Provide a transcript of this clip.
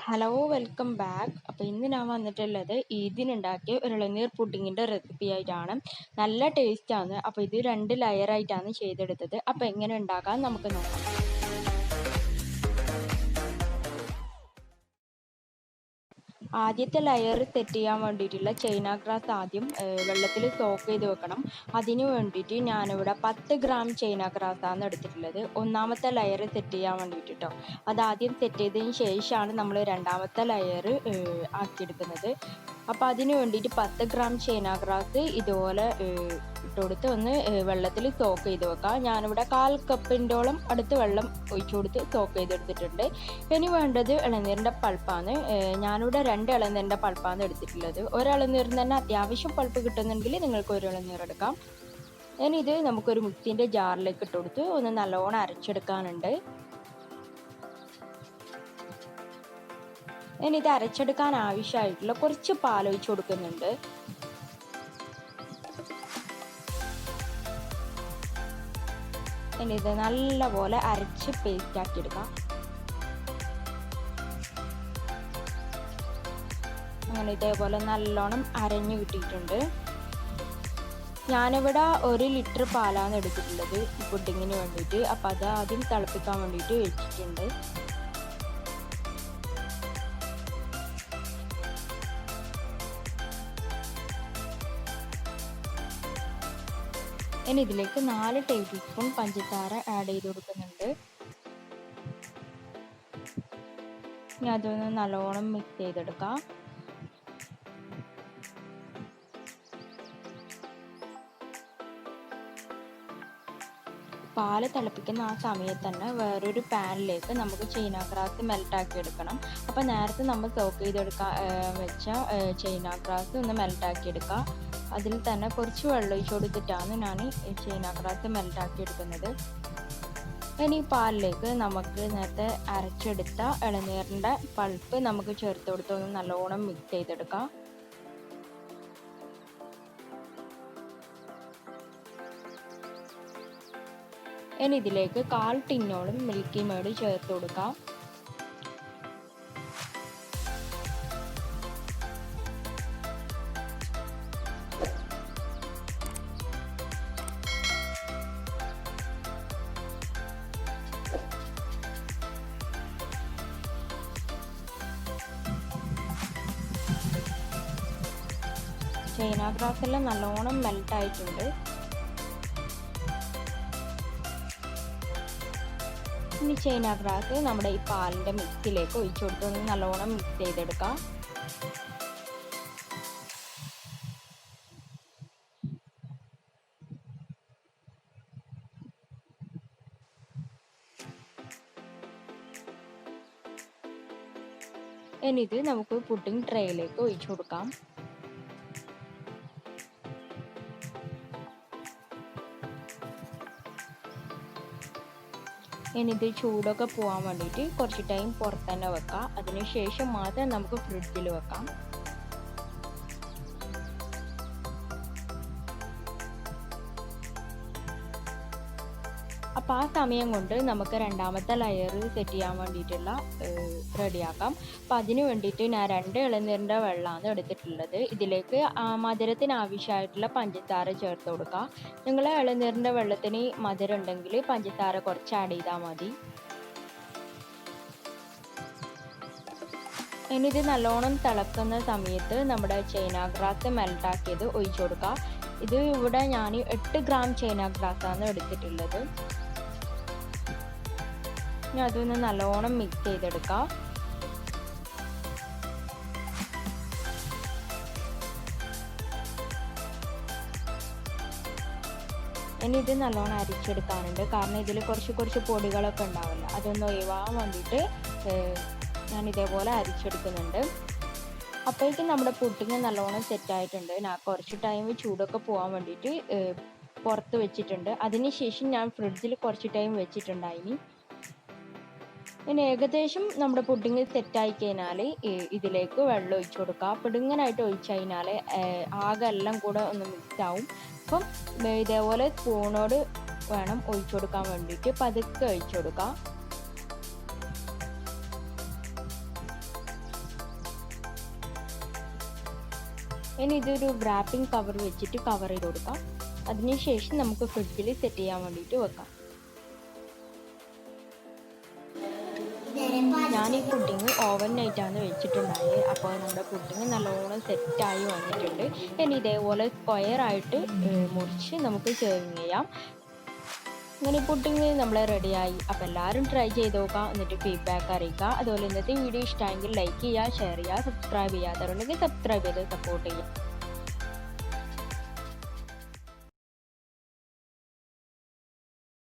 Hello welcome back. അപ്പോൾ ഇന്ന് ഞാൻ വന്നിട്ടുള്ളത് ഈദിനുണ്ടാക്കിയ ഒരു ഇളനീർ പുഡിങ്ങിൻ്റെ റെസിപ്പി ആയിട്ടാണ്. നല്ല ടേസ്റ്റാണ്. അപ്പോൾ ഇത് 2 ലെയറായിട്ടാണ് ചെയ്തെടുത്തത്. അപ്പോൾ എങ്ങനെ ഉണ്ടാക്കാൻ നമുക്ക് നോക്കാം. ആദ്യത്തെ ലെയർ സെറ്റ് ചെയ്യാൻ വേണ്ടിയിട്ടുള്ള ചൈന ഗ്രാസ് ആദ്യം വെള്ളത്തിൽ സോക്ക് ചെയ്ത് വെക്കണം. അതിന് വേണ്ടിയിട്ട് ഞാനിവിടെ 10 ഗ്രാം ചൈന ഗ്രാസാണ് എടുത്തിട്ടുള്ളത്. ഒന്നാമത്തെ ലെയർ സെറ്റ് ചെയ്യാൻ വേണ്ടിയിട്ട് കേട്ടോ. അതാദ്യം സെറ്റ് ചെയ്തതിന് ശേഷമാണ് നമ്മൾ രണ്ടാമത്തെ ലെയർ ആക്കിയെടുക്കുന്നത്. അപ്പോൾ അതിന് വേണ്ടിയിട്ട് 10 ഗ്രാം ചൈന ഗ്രാസ് ഇതുപോലെ ഇട്ട് കൊടുത്ത് ഒന്ന് വെള്ളത്തിൽ സോക്ക് ചെയ്ത് വെക്കാം. ഞാനിവിടെ 1/4 കപ്പിൻ്റോളം അടുത്ത് വെള്ളം ഒഴിച്ചു കൊടുത്ത് സോക്ക് ചെയ്തെടുത്തിട്ടുണ്ട്. ഇനി വേണ്ടത് ഇളനീരിൻ്റെ പൾപ്പാണ്. ഞാനിവിടെ 2 ഇളനീരിൻ്റെ പൾപ്പാണ് എടുത്തിട്ടുള്ളത്. ഒരു ഇളനീരിന് തന്നെ അത്യാവശ്യം പൾപ്പ് കിട്ടുന്നെങ്കിൽ നിങ്ങൾക്ക് ഒരു ഇളനീർ എടുക്കാം. ഇനി ഇത് നമുക്കൊരു മിക്സിൻ്റെ ജാറിലേക്ക് ഇട്ട് കൊടുത്ത് ഒന്ന് നല്ലോണം അരച്ചെടുക്കാനുണ്ട്. ഇനി ഇത് അരച്ചെടുക്കാൻ ആവശ്യമായിട്ടുള്ള കുറച്ച് പാലൊഴിച്ച് കൊടുക്കുന്നുണ്ട്. ഇനി ഇത് നല്ലപോലെ അരച്ച് പേസ്റ്റ് ആക്കി എടുക്കാം. അങ്ങനെ ഇതേപോലെ നല്ലോണം അരഞ്ഞു കിട്ടിയിട്ടുണ്ട്. ഞാനിവിടെ 1 ലിറ്റർ പാലാണ് എടുത്തിട്ടുള്ളത് ഈ പുഡിങ്ങിന് വേണ്ടിയിട്ട്. അപ്പോൾ അത് ആദ്യം തിളപ്പിക്കാൻ വേണ്ടിയിട്ട് വെച്ചിട്ടുണ്ട്. ഇനി ഇതിലേക്ക് 4 ടേബിൾ സ്പൂൺ പഞ്ചസാര ആഡ് ചെയ്ത് കൊടുക്കുന്നുണ്ട്. ഇനി അതൊന്ന് നല്ലോണം മിക്സ് ചെയ്തെടുക്കാം. പാല് തിളപ്പിക്കുന്ന ആ സമയത്ത് തന്നെ വേറൊരു പാനിലേക്ക് നമുക്ക് ചൈന ഗ്രാസ് മെൽട്ടാക്കി എടുക്കണം. അപ്പോൾ നേരത്തെ നമ്മൾ സോക്ക് ചെയ്തെടുക്കാൻ വെച്ച ചൈന ഗ്രാസ് ഒന്ന് മെൽട്ടാക്കി എടുക്കുക. അതിൽ തന്നെ കുറച്ച് വെള്ളം ഒഴിച്ച് കൊടുത്തിട്ടാണ് ഞാൻ ചൈന ഗ്രാസ് മെൽട്ടാക്കി എടുക്കുന്നത്. ഇനി പാലിലേക്ക് നമുക്ക് നേരത്തെ അരച്ചെടുത്ത ഇളനീരിൻ്റെ പൾപ്പ് നമുക്ക് ചേർത്ത് കൊടുത്ത് ഒന്ന് നല്ലോണം മിക്സ് ചെയ്തെടുക്കാം. ഇനി ഇതിലേക്ക് 1/4 ടിന്നോളം മിൽക്കി മേഡ് ചേർത്ത് കൊടുക്കാം. ചൈന ഗ്രാസ് എല്ലാം നല്ലോണം മെൽട്ടായിട്ടുണ്ട്. ഇനി ചൈന ഗ്രാസ് നമ്മുടെ ഈ പാലിൻ്റെ മിക്സിലേക്ക് ഒഴിച്ചു കൊടുത്തൊന്ന് നല്ലോണം മിക്സ് ചെയ്തെടുക്കാം. ഇനി ഇത് നമുക്ക് പുഡിംഗ് ട്രേയിലേക്ക് ഒഴിച്ചു കൊടുക്കാം. ഇനി ഇത് ചൂടൊക്കെ പോകാൻ വേണ്ടിയിട്ട് കുറച്ച് ടൈം പുറത്ത് തന്നെ വെക്കാം. അതിനുശേഷം മാത്രം നമുക്ക് ഫ്രിഡ്ജിൽ വെക്കാം. അപ്പോൾ ആ സമയം കൊണ്ട് നമുക്ക് രണ്ടാമത്തെ ലെയർ സെറ്റ് ചെയ്യാൻ വേണ്ടിയിട്ടുള്ള റെഡിയാക്കാം. അപ്പോൾ അതിന് വേണ്ടിയിട്ട് ഞാൻ 2 ഇളനീരിൻ്റെ വെള്ളമാണ് എടുത്തിട്ടുള്ളത്. ഇതിലേക്ക് മധുരത്തിന് ആവശ്യമായിട്ടുള്ള പഞ്ചസാര ചേർത്ത് കൊടുക്കുക. നിങ്ങൾ ഇളനീരിൻ്റെ വെള്ളത്തിന് മധുരം ഉണ്ടെങ്കിൽ പഞ്ചസാര കുറച്ച് ആഡ് ചെയ്താൽ മതി. ഇനി ഇത് നല്ലോണം തിളക്കുന്ന സമയത്ത് നമ്മുടെ ചൈന ഗ്രാസ് മെൽട്ടാക്കിയത് ഒഴിച്ചു കൊടുക്കുക. ഇത് ഇവിടെ ഞാൻ 8 ഗ്രാം ചൈന ഗ്രാസാണ് എടുത്തിട്ടുള്ളത്. ഇനി അതൊന്ന് നല്ലോണം മിക്സ് ചെയ്തെടുക്കാം. ഇനി ഇത് നല്ലോണം അരിച്ചെടുക്കാനുണ്ട്. കാരണം ഇതിൽ കുറച്ച് പൊടികളൊക്കെ ഉണ്ടാവില്ല. അതൊന്ന് ഒഴിവാൻ വേണ്ടിയിട്ട് ഞാൻ ഇതേപോലെ അരിച്ചെടുക്കുന്നുണ്ട്. അപ്പോഴേക്കും നമ്മുടെ പുഡിങ് നല്ലോണം സെറ്റായിട്ടുണ്ട്. ഞാൻ കുറച്ച് ടൈം ചൂടൊക്കെ പോകാൻ വേണ്ടിയിട്ട് പുറത്ത് വെച്ചിട്ടുണ്ട്. അതിനുശേഷം ഞാൻ ഫ്രിഡ്ജിൽ കുറച്ച് ടൈം വെച്ചിട്ടുണ്ടായിനി. ഇനി ഏകദേശം നമ്മുടെ പുഡിങ് സെറ്റായി കഴിഞ്ഞാൽ ഇതിലേക്ക് വെള്ളം ഒഴിച്ചു കൊടുക്കുക. പുഡിങ്ങനായിട്ട് ഒഴിച്ചു കഴിഞ്ഞാൽ ആകെ എല്ലാം കൂടെ ഒന്ന് മിക്സ് ആവും. അപ്പം ഇതേപോലെ സ്പൂണോട് വേണം ഒഴിച്ചു കൊടുക്കാൻ വേണ്ടിയിട്ട് പതുക്കെ ഒഴിച്ചു കൊടുക്കുക. ഇനി ഇതൊരു റാപ്പിംഗ് കവർ വെച്ചിട്ട് കവർ ചെയ്ത് കൊടുക്കാം. അതിനുശേഷം നമുക്ക് ഫ്രിഡ്ജിൽ സെറ്റ് ചെയ്യാൻ വേണ്ടിയിട്ട് വെക്കാം. ഞാൻ ഈ പുഡിങ് ഓവനായിട്ടാണ് വെച്ചിട്ടുണ്ടായത്. അപ്പോൾ നമ്മുടെ പുഡിങ് നല്ലോണം സെറ്റായി വന്നിട്ടുണ്ട്. ഇനി ഇതേപോലെ സ്ക്വയർ ആയിട്ട് മുറിച്ച് നമുക്ക് സെർവിങ് ചെയ്യാം. ഇങ്ങനെ പുഡിങ് നമ്മളെ റെഡിയായി. അപ്പോൾ എല്ലാവരും ട്രൈ ചെയ്ത് നോക്കുക, എന്നിട്ട് ഫീഡ്ബാക്ക് അറിയിക്കുക. അതുപോലെ ഇന്നത്തെ വീഡിയോ ഇഷ്ടമായെങ്കിൽ ലൈക്ക് ചെയ്യുക, ഷെയർ ചെയ്യുക, സബ്സ്ക്രൈബ് ചെയ്യാത്തവരുണ്ടെങ്കിൽ സബ്സ്ക്രൈബ് ചെയ്ത് സപ്പോർട്ട് ചെയ്യുക.